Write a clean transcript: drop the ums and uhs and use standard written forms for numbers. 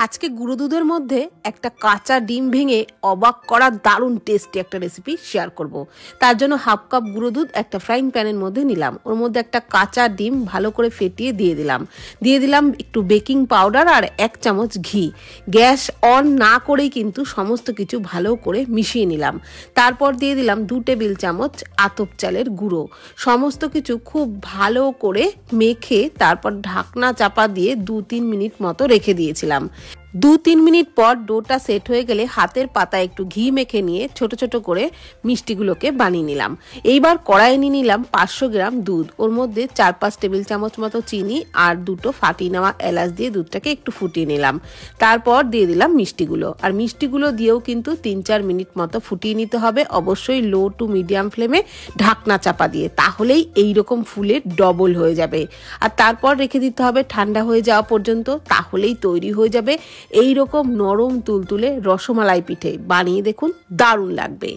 আজকে গুঁড়ো দুধের মধ্যে একটা কাঁচা ডিম ভেঙে অবাক করা দারুণ টেস্টি একটা রেসিপি শেয়ার করব। তার জন্য হাফ কাপ গুঁড়ো দুধ একটা ফ্রাইং প্যানের মধ্যে নিলাম। ওর মধ্যে একটা কাঁচা ডিম ভালো করে ফেটিয়ে দিয়ে দিলাম একটু বেকিং পাউডার আর 1 চামচ ঘি। গ্যাস অন না করেই কিন্তু সমস্ত কিছু ভালো করে মিশিয়ে নিলাম। তারপর দিয়ে দিলাম 2 টেবিল চামচ আতপ চালের গুঁড়ো। সমস্ত কিছু খুব ভালো করে মেখে তারপর ঢাকনা চাপা দিয়ে 2-3 মিনিট মতো রেখে দিয়েছিলাম। 2-3 মিনিট পর ডোটা সেট হয়ে গেলে হাতের পাতায় একটু ঘি মেখে নিয়ে ছোট ছোট করে মিষ্টিগুলোকে বানিয়ে নিলাম। এইবার কড়াইয়ে নিয়ে নিলাম 500 গ্রাম দুধ। ওর মধ্যে 4-5 টেবিল চামচ মতো চিনি আর 2টো ফাটিয়ে নেওয়া এলাচ দিয়ে দুধটাকে একটু ফুটিয়ে নিলাম। তারপর দিয়ে দিলাম মিষ্টিগুলো। আর মিষ্টিগুলো দিয়েও কিন্তু 3-4 মিনিট মতো ফুটিয়ে নিতে হবে, অবশ্যই লো টু মিডিয়াম ফ্লেমে ঢাকনা চাপা দিয়ে, তাহলেই এইরকম ফুলে ডবল হয়ে যাবে। আর তারপর রেখে দিতে হবে ঠান্ডা হয়ে যাওয়া পর্যন্ত, তাহলেই তৈরি হয়ে যাবে এই রকম নরম তুলতুলে রসমালাই পিঠে। বানিয়ে দেখুন, দারুণ লাগবে।